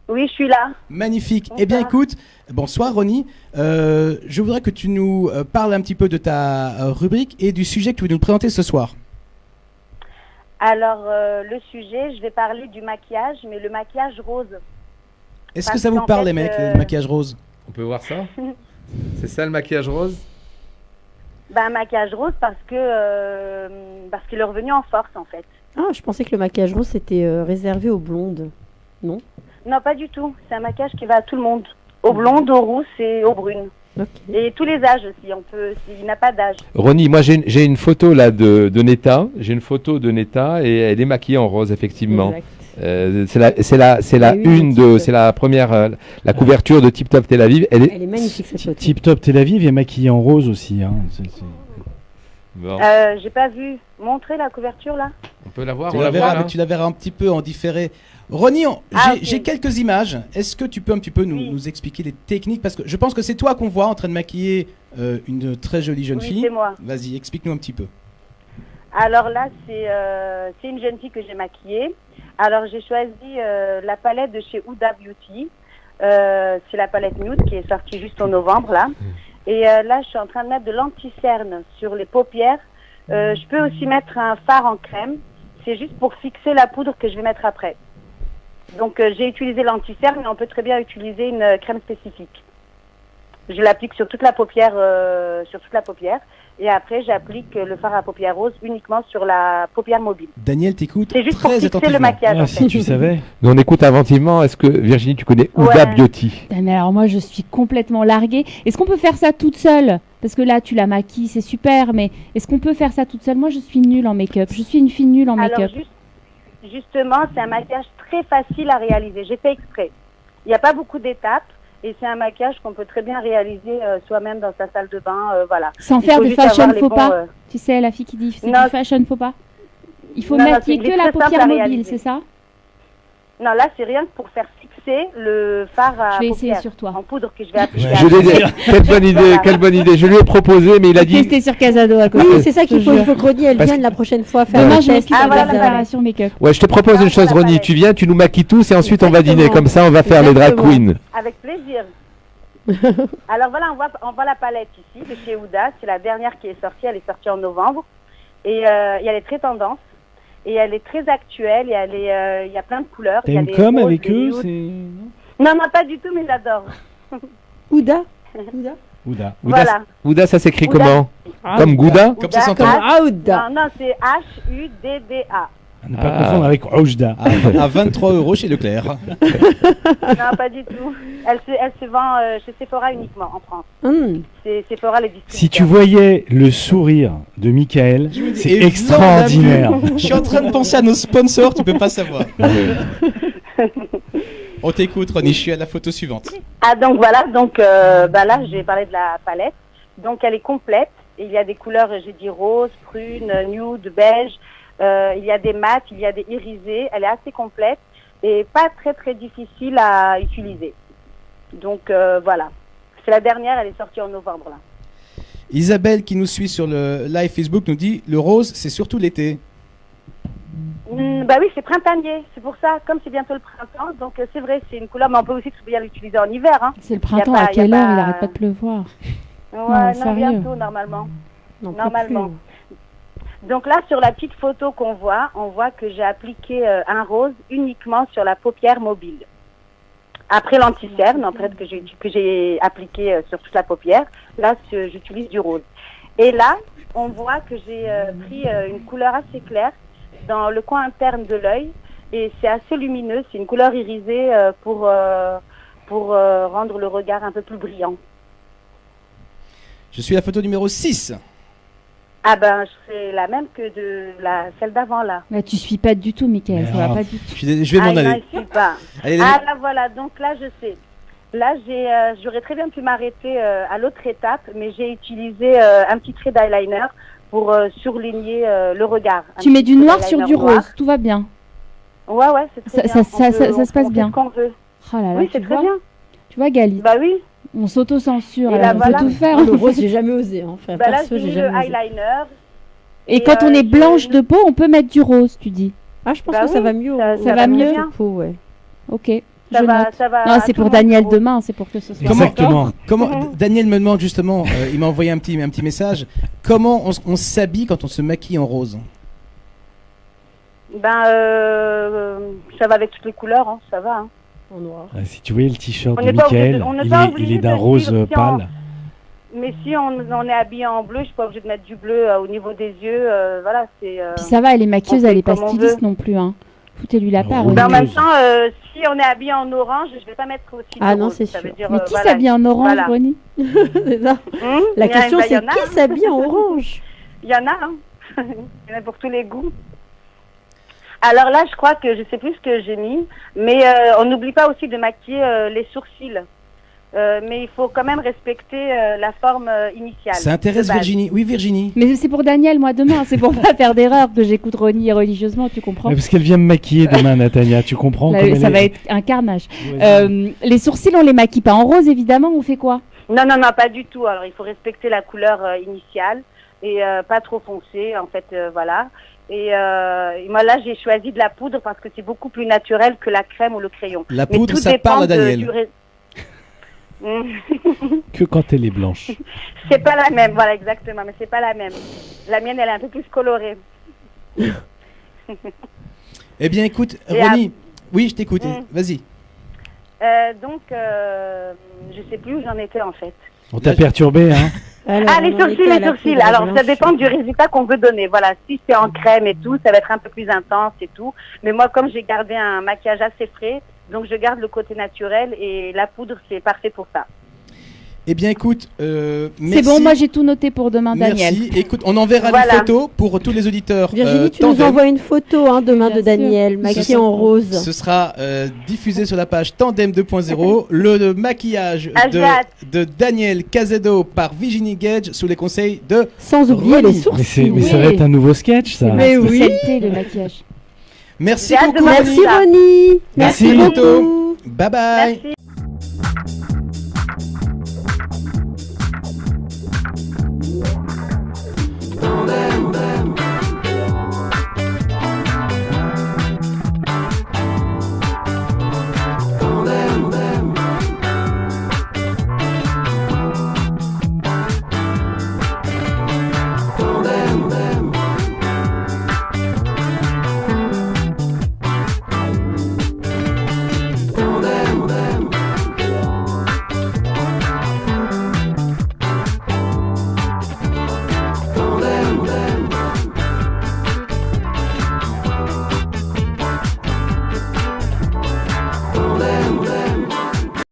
Oui, je suis là. Magnifique. Bonsoir. Eh bien, écoute, bonsoir Ronnie. Je voudrais que tu nous parles un petit peu de ta rubrique et du sujet que tu veux nous présenter ce soir. Alors, le sujet, je vais parler du maquillage, mais le maquillage rose. Est-ce que Parce ça vous qu'en parle, fait, les mecs, le maquillage rose? On peut voir ça? C'est ça le maquillage rose? Un maquillage rose parce qu'il est revenu en force, en fait. Ah, je pensais que le maquillage rose c'était réservé aux blondes. Non? Non, pas du tout. C'est un maquillage qui va à tout le monde. Aux blondes, aux rousses et aux brunes. Ok. Et tous les âges aussi. Il n'a pas d'âge. Ronnie, moi j'ai une photo là de Netta. J'ai une photo de Netta et elle est maquillée en rose effectivement. Exact. C'est la une de, c'est la première, la couverture de Tip Top Tel Aviv. Elle est magnifique cette photo. Tip Top Tel Aviv est maquillé en rose aussi. Hein. Bon. J'ai pas vu. Montrer la couverture là. On peut la voir. Tu on la la voit, verras, là mais tu la verras un petit peu en différé. Ronnie, Ok. j'ai quelques images. Est-ce que tu peux un petit peu nous expliquer les techniques? Parce que je pense que c'est toi qu'on voit en train de maquiller une très jolie jeune Oui, fille. c'est moi. Vas-y, explique-nous un petit peu. Alors là, c'est une jeune fille que j'ai maquillée. Alors j'ai choisi la palette de chez Huda Beauty. C'est la palette nude qui est sortie juste en novembre là. Et là, je suis en train de mettre de l'anti-cerne sur les paupières. Je peux aussi mettre un fard en crème. C'est juste pour fixer la poudre que je vais mettre après. Donc j'ai utilisé l'anti-cerne, mais on peut très bien utiliser une crème spécifique. Je l'applique sur toute la paupière, et après j'applique le fard à paupières rose uniquement sur la paupière mobile. Daniel, t'écoutes C'est juste pour très fixer attentivement. le maquillage. Ah, en si fait. tu savais. Nous, on écoute attentivement. Est-ce que Virginie, tu connais Ouais. Huda Beauty? Ah, mais alors moi je suis complètement larguée. Est-ce qu'on peut faire ça toute seule? Parce que là tu la maquilles, c'est super, mais est-ce qu'on peut faire ça toute seule? Moi je suis nulle en make-up. Je suis une fille nulle en Alors make-up. justement, c'est un maquillage très facile à réaliser. J'ai fait exprès. Il n'y a pas beaucoup d'étapes. Et c'est un maquillage qu'on peut très bien réaliser soi-même dans sa salle de bain, voilà. Sans Il faire faut de juste fashion avoir les faux bons, pas. Tu sais, la fille qui dit c'est Non. du fashion faux pas. Il faut Non, non, maquiller c'est que la très simple paupière à mobile, réaliser. c'est ça? Non, là, c'est rien que pour faire fixer le fard à Je vais essayer paupières sur toi. en poudre que je vais appliquer. Ouais. Je l'ai dit. Quelle bonne idée, Voilà. quelle bonne idée. Je lui ai proposé, mais il a dit. Tester sur Casado à côté. Oui, c'est ça qu'il faut. Je Il faut que Ronnie elle Parce vienne la prochaine fois faire Demain le je test. m'occupe de voilà la la préparation make-up. Ouais, je te propose une chose, la Ronnie. palette. Tu viens, tu nous maquilles tous et ensuite on va dîner. Exactement. Comme ça, on va faire les drag Exactement. queens. Avec plaisir. Alors voilà, on voit la palette ici de chez Huda. C'est la dernière qui est sortie. Elle est sortie en novembre. Et elle est très tendance. Et elle est très actuelle. Et il y a plein de couleurs. Il y a T'aimes des comme roses, avec des eux? nudes. C'est. Non, pas du tout, mais j'adore. Ouda. Ouda. Voilà. Ouda, ça s'écrit Ouda. comment? Ah, Comme Gouda? Comme ça s'entend. Ah, Ouda. Non, c'est H-U-D-D-A. À ne pas confondre avec Oujda. À 23 € chez Leclerc. Non, pas du tout. Elle se vend chez Sephora uniquement en France. C'est Sephora les distributeurs. Si tu voyais le sourire de Michael, c'est Et extraordinaire. Je suis en train de penser à nos sponsors, tu peux pas savoir. On t'écoute, Ronnie, je suis à la photo suivante. Ah, donc voilà, là j'ai parlé de la palette. Donc elle est complète. Il y a des couleurs, j'ai dit rose, prune, nude, beige. Il y a des mats, il y a des irisés. Elle est assez complète et pas très très difficile à utiliser. Donc voilà. C'est la dernière, elle est sortie en novembre là. Isabelle qui nous suit sur le live Facebook nous dit le rose c'est surtout l'été. Bah oui, c'est printanier, c'est pour ça, comme c'est bientôt le printemps, donc c'est vrai, c'est une couleur, mais on peut aussi très bien l'utiliser en hiver. Hein. C'est le printemps, Y a pas- à quelle y a heure? pas- Il arrête pas de pleuvoir. Ouais, non, sérieux. bientôt normalement. Non, plus Normalement. plus. Donc là, sur la petite photo qu'on voit, on voit que j'ai appliqué un rose uniquement sur la paupière mobile. Après l'anti-cerne, en fait, que j'ai appliqué sur toute la paupière, là, j'utilise du rose. Et là, on voit que j'ai pris une couleur assez claire dans le coin interne de l'œil et c'est assez lumineux, c'est une couleur irisée pour rendre le regard un peu plus brillant. Je suis à la photo numéro 6. Ah ben, c'est la même que celle d'avant là. Là, tu suis pas du tout, Mickaël, ça va pas du tout. Je vais m'en Ah, aller. non, je suis pas. Allez, Ah là voilà, donc là je sais. Là j'aurais très bien pu m'arrêter à l'autre étape, mais j'ai utilisé un petit trait d'eyeliner pour surligner le regard. Tu mets du noir sur du rose, tout va bien. Ouais, c'est très Ça bien. se passe bien. Ce qu'on veut. Oh là là, Oui, tu c'est très vois. bien. Tu vois, Gali, Bah oui. on s'auto-censure, Et alors là, on voilà. peut tout faire. Ah, le rose, j'ai jamais osé. Hein. Enfin, Bah là, perso, j'ai j'ai mis le jamais osé. eyeliner. Et Et, quand on est je- blanche de peau, on peut mettre du rose, tu dis. Ah, je pense Bah que ça oui, va mieux. ça- au- ça va mieux. au peau, ouais. Ok. Ça je va, note. ça va. Non, c'est tout pour le monde Daniel rose. demain, c'est pour que ce soit. Exactement. Comment Mhm. Daniel me demande justement, il m'a envoyé un petit message. Comment on s'habille quand on se maquille en rose? Ben, ça va avec toutes les couleurs, hein, ça va. Hein. En noir. Ah, si tu voyais le t-shirt On de n'est pas obligé de- Michael, on n'est il pas est, obligé il est d'un de rose suivre si on- pâle. Mais si on est habillé en bleu, je suis pas obligée de mettre du bleu au niveau des yeux. Voilà, c'est. Puis ça va, elle est maquilleuse, on fait elle est pas comme on styliste veut. non plus. Hein. Foutez-lui la part. Rouge. Ben, en même Rose. temps, si on est habillé en orange, je vais pas mettre aussi. Ah de non, rose, c'est ça veut sûr. dire, Mais qui voilà. s'habille en orange, Voilà. Ronnie? C'est ça. La Il y a- question, ben, il y c'est en a, qui hein. s'habille en orange? Il y en a, hein. Il y en a pour tous les goûts. Alors là, je crois que je sais plus ce que j'ai mis, mais on n'oublie pas aussi de maquiller les sourcils. Mais il faut quand même respecter la forme initiale. Ça intéresse de base. Virginie. Oui, Virginie. Mais c'est pour Daniel, moi, demain. C'est pour pas faire d'erreur que j'écoute Ronnie religieusement, tu comprends? Ouais, parce qu'elle vient me maquiller demain, Natania, tu comprends Là, comme elle ça est- va être un carnage. Ouais, Les sourcils, on les maquille pas en rose, évidemment. On fait quoi? Non, pas du tout. Alors, il faut respecter la couleur initiale et pas trop foncé, en fait, voilà. Et moi, là, j'ai choisi de la poudre parce que c'est beaucoup plus naturel que la crème ou le crayon. La Mais poudre, tout ça dépend parle à de- Daniel. du ré- que quand elle est blanche. C'est pas la même, voilà, exactement, mais c'est pas la même. La mienne, elle est un peu plus colorée. Eh bien, écoute, Et Ronnie. Oui, je t'écoute. Mm. Vas-y. Donc, je sais plus où j'en étais, en fait. On t'a perturbé, hein? Alors, Ah, les on en sourcils, était à les la sourcils. poudre Alors, ça blanche. dépend du résultat qu'on veut donner. Voilà, si c'est en crème et tout, ça va être un peu plus intense et tout. Mais moi, comme j'ai gardé un maquillage assez frais, donc je garde le côté naturel et la poudre, c'est parfait pour ça. Eh bien, écoute, C'est merci. bon, moi j'ai tout noté pour demain, Daniel. Merci. Écoute, on enverra Voilà. les photos pour tous les auditeurs. Virginie, tu nous Tandem. envoies une photo hein, demain Bien de sûr. Daniel, maquillée Ce en rose. Ce sera diffusé sur la page Tandem 2.0. Le maquillage Ah, j'ai hâte. de Daniel Cazedo par Virginie Gage sous les conseils de. Sans oublier Ronnie. les Mais, sourcils. mais ça va être un nouveau sketch, ça. Mais oui. Spécialité, le maquillage. Merci J'ai hâte de beaucoup. voir Merci ça. Ronnie. Merci, Merci bientôt. beaucoup. Bye bye. Merci.